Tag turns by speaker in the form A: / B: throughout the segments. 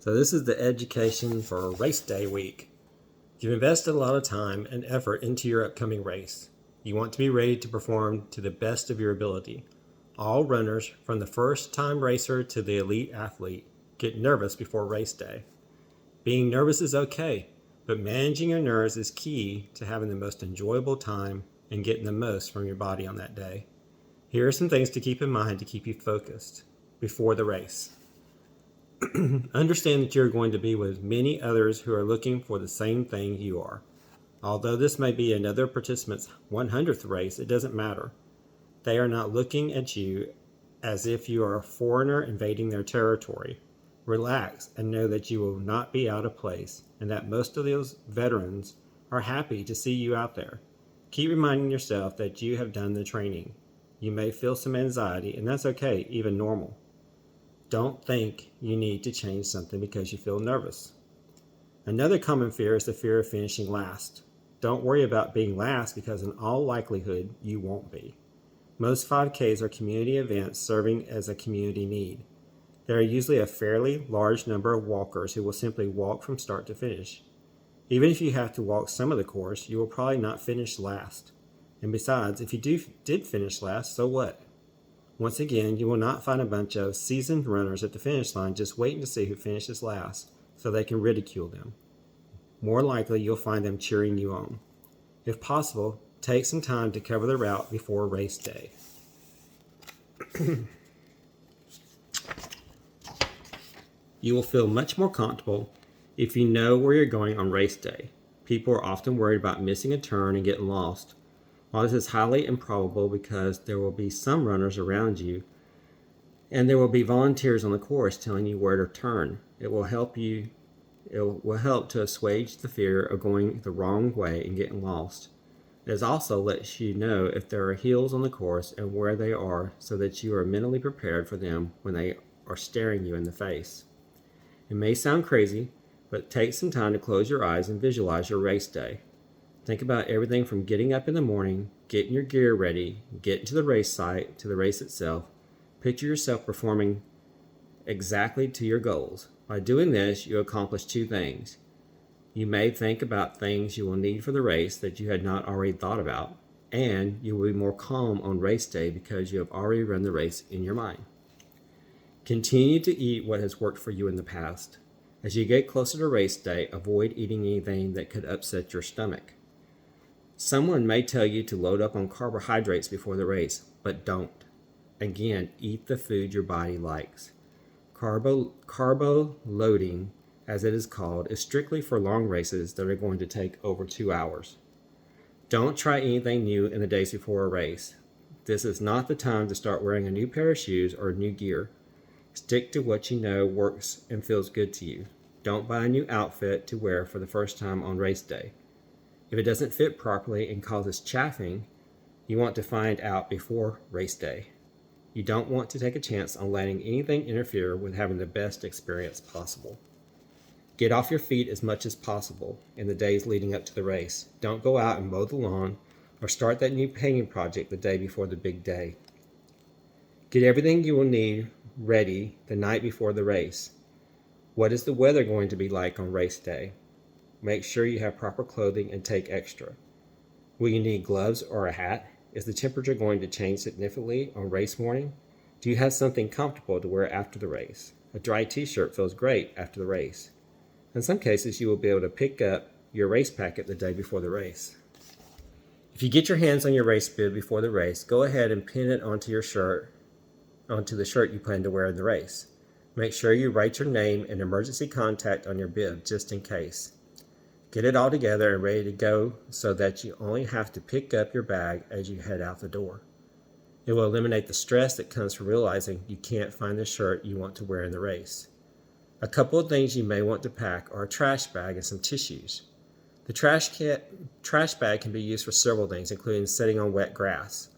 A: So this is the education for race day week. You've invested a lot of time and effort into your upcoming race. You want to be ready to perform to the best of your ability. All runners, from the first-time racer to the elite athlete, get nervous before race day. Being nervous is okay, but managing your nerves is key to having the most enjoyable time and getting the most from your body on that day. Here are some things to keep in mind to keep you focused before the race. Understand that you're going to be with many others who are looking for the same thing you are. Although this may be another participant's 100th race, it doesn't matter. They are not looking at you as if you are a foreigner invading their territory. Relax and know that you will not be out of place and that most of those veterans are happy to see you out there. Keep reminding yourself that you have done the training. You may feel some anxiety, and that's okay, even normal. Don't think you need to change something because you feel nervous. Another common fear is the fear of finishing last. Don't worry about being last because in all likelihood you won't be. Most 5Ks are community events serving as a community need. There are usually a fairly large number of walkers who will simply walk from start to finish. Even if you have to walk some of the course, you will probably not finish last. And besides, if you did finish last, so what? Once again, you will not find a bunch of seasoned runners at the finish line just waiting to see who finishes last so they can ridicule them. More likely, you'll find them cheering you on. If possible, take some time to cover the route before race day. You will feel much more comfortable if you know where you're going on race day. People are often worried about missing a turn and getting lost. While this is highly improbable because there will be some runners around you and there will be volunteers on the course telling you where to turn, it will help to assuage the fear of going the wrong way and getting lost. It also lets you know if there are hills on the course and where they are so that you are mentally prepared for them when they are staring you in the face. It may sound crazy, but take some time to close your eyes and visualize your race day. Think about everything from getting up in the morning, getting your gear ready, getting to the race site, to the race itself. Picture yourself performing exactly to your goals. By doing this, you accomplish two things. You may think about things you will need for the race that you had not already thought about, and you will be more calm on race day because you have already run the race in your mind. Continue to eat what has worked for you in the past. As you get closer to race day, avoid eating anything that could upset your stomach. Someone may tell you to load up on carbohydrates before the race, but don't. Again, eat the food your body likes. Carbo loading, as it is called, is strictly for long races that are going to take over 2 hours. Don't try anything new in the days before a race. This is not the time to start wearing a new pair of shoes or new gear. Stick to what you know works and feels good to you. Don't buy a new outfit to wear for the first time on race day. If it doesn't fit properly and causes chafing, you want to find out before race day. You don't want to take a chance on letting anything interfere with having the best experience possible. Get off your feet as much as possible in the days leading up to the race. Don't go out and mow the lawn or start that new painting project the day before the big day. Get everything you will need ready the night before the race. What is the weather going to be like on race day? Make sure you have proper clothing and take extra. Will you need gloves or a hat? Is the temperature going to change significantly on race morning? Do you have something comfortable to wear after the race? A dry t-shirt feels great after the race. In some cases, you will be able to pick up your race packet the day before the race. If you get your hands on your race bib before the race, go ahead and pin it onto the shirt you plan to wear in the race. Make sure you write your name and emergency contact on your bib just in case. Get it all together and ready to go so that you only have to pick up your bag as you head out the door. It will eliminate the stress that comes from realizing you can't find the shirt you want to wear in the race. A couple of things you may want to pack are a trash bag and some tissues. The trash bag can be used for several things, including sitting on wet grass.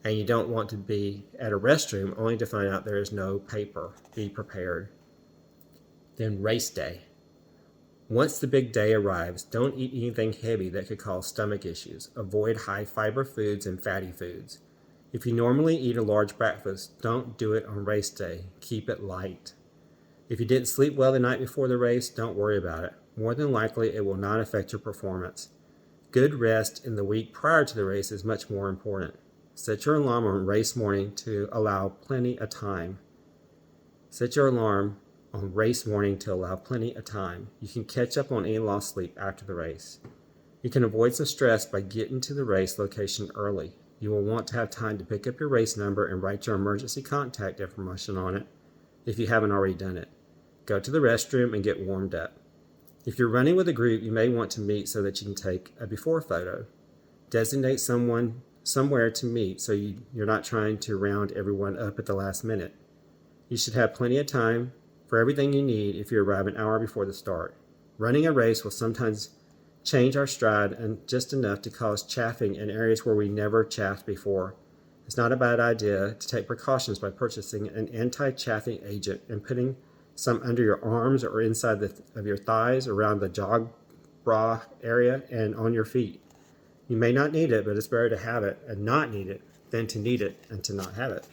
A: And you don't want to be at a restroom only to find out there is no paper. Be prepared. Then race day. Once the big day arrives, don't eat anything heavy that could cause stomach issues. Avoid high fiber foods and fatty foods. If you normally eat a large breakfast, don't do it on race day. Keep it light. If you didn't sleep well the night before the race, don't worry about it. More than likely, it will not affect your performance. Good rest in the week prior to the race is much more important. Set your alarm on race morning to allow plenty of time. Set your alarm on race morning to allow plenty of time. You can catch up on any lost sleep after the race. You can avoid some stress by getting to the race location early. You will want to have time to pick up your race number and write your emergency contact information on it if you haven't already done it. Go to the restroom and get warmed up. If you're running with a group, you may want to meet so that you can take a before photo. Designate someone somewhere to meet so you're not trying to round everyone up at the last minute. You should have plenty of time for everything you need if you arrive an hour before the start. Running a race will sometimes change our stride and just enough to cause chafing in areas where we never chafed before. It's not a bad idea to take precautions by purchasing an anti-chafing agent and putting some under your arms or inside of your thighs, around the jog bra area, and on your feet. You may not need it, but it's better to have it and not need it than to need it and to not have it.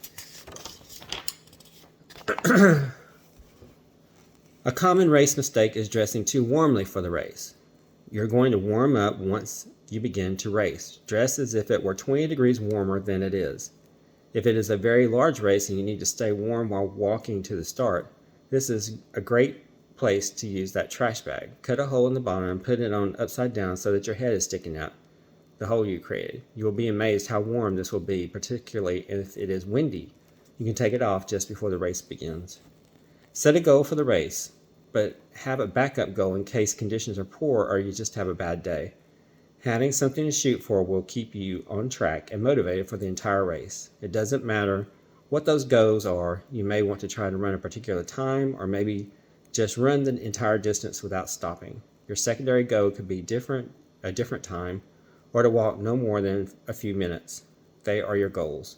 A: A common race mistake is dressing too warmly for the race. You're going to warm up once you begin to race. Dress as if it were 20 degrees warmer than it is. If it is a very large race and you need to stay warm while walking to the start, this is a great place to use that trash bag. Cut a hole in the bottom and put it on upside down so that your head is sticking out the hole you created. You will be amazed how warm this will be, particularly if it is windy. You can take it off just before the race begins. Set a goal for the race, but have a backup goal in case conditions are poor or you just have a bad day. Having something to shoot for will keep you on track and motivated for the entire race. It doesn't matter what those goals are. You may want to try to run a particular time or maybe just run the entire distance without stopping. Your secondary goal could be a different time, or to walk no more than a few minutes. They are your goals.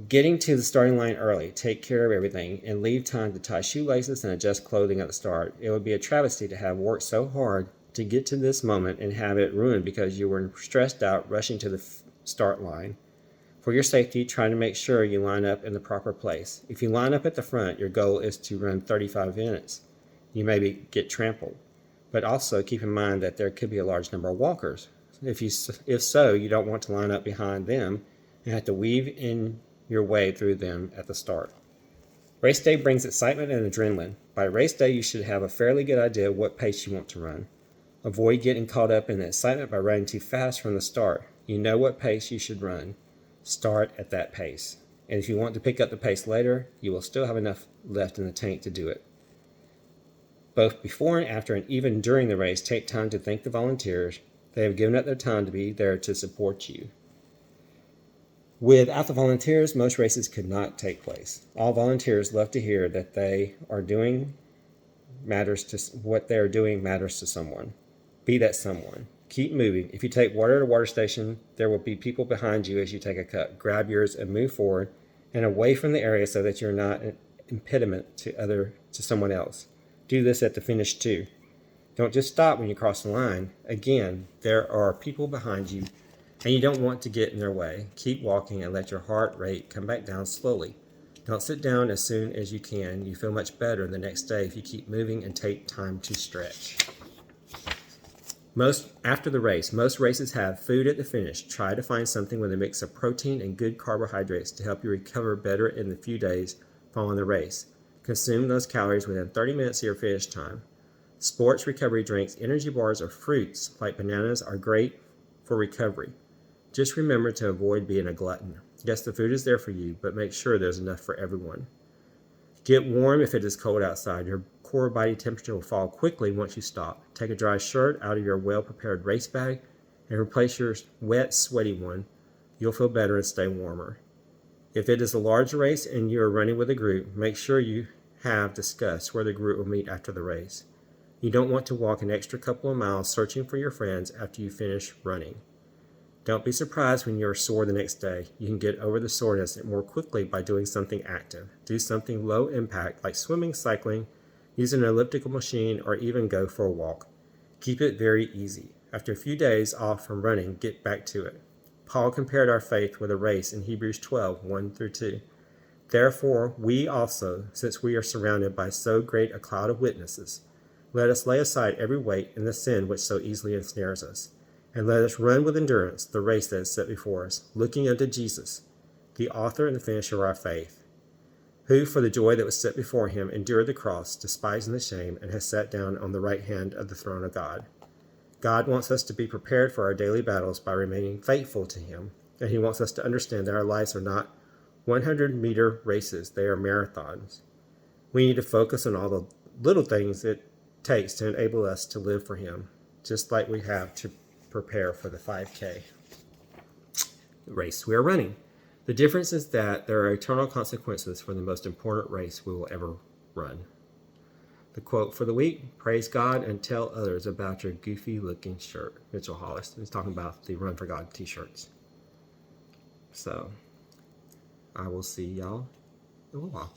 A: Getting to the starting line early, take care of everything, and leave time to tie shoelaces and adjust clothing at the start. It would be a travesty to have worked so hard to get to this moment and have it ruined because you were stressed out rushing to the start line. For your safety, try to make sure you line up in the proper place. If you line up at the front, your goal is to run 35 minutes. You may get trampled, but also keep in mind that there could be a large number of walkers. If so, you don't want to line up behind them and have to weave in your way through them at the start. Race day brings excitement and adrenaline. By race day, you should have a fairly good idea of what pace you want to run. Avoid getting caught up in the excitement by running too fast from the start. You know what pace you should run. Start at that pace. And if you want to pick up the pace later, you will still have enough left in the tank to do it. Both before and after and even during the race, take time to thank the volunteers. They have given up their time to be there to support you. Without the volunteers, most races could not take place. All volunteers love to hear that what they are doing matters to someone. Be that someone. Keep moving. If you take water at a water station, there will be people behind you as you take a cup. Grab yours and move forward and away from the area so that you're not an impediment to someone else. Do this at the finish too. Don't just stop when you cross the line. Again, there are people behind you and you don't want to get in their way. Keep walking and let your heart rate come back down slowly. Don't sit down as soon as you can. You feel much better the next day if you keep moving and take time to stretch. After the race, most races have food at the finish. Try to find something with a mix of protein and good carbohydrates to help you recover better in the few days following the race. Consume those calories within 30 minutes of your finish time. Sports recovery drinks, energy bars, or fruits like bananas are great for recovery. Just remember to avoid being a glutton. Yes, the food is there for you, but make sure there's enough for everyone. Get warm if it is cold outside. Your core body temperature will fall quickly once you stop. Take a dry shirt out of your well-prepared race bag and replace your wet, sweaty one. You'll feel better and stay warmer. If it is a large race and you are running with a group, make sure you have discussed where the group will meet after the race. You don't want to walk an extra couple of miles searching for your friends after you finish running. Don't be surprised when you're sore the next day. You can get over the soreness more quickly by doing something active. Do something low impact like swimming, cycling, use an elliptical machine, or even go for a walk. Keep it very easy. After a few days off from running, get back to it. Paul compared our faith with a race in Hebrews 12, 1-2. Therefore, we also, since we are surrounded by so great a cloud of witnesses, let us lay aside every weight and the sin which so easily ensnares us, and let us run with endurance the race that is set before us, looking unto Jesus, the author and the finisher of our faith, who for the joy that was set before him endured the cross, despising the shame, and has sat down on the right hand of the throne of God. God wants us to be prepared for our daily battles by remaining faithful to him, and he wants us to understand that our lives are not 100-meter races, they are marathons. We need to focus on all the little things it takes to enable us to live for him, just like we have to prepare for the 5K race we are running. The difference is that there are eternal consequences for the most important race we will ever run. The quote for the week: praise God and tell others about your goofy looking shirt. Mitchell Hollis is talking about the Run for God t-shirts. So I will see y'all in a little while.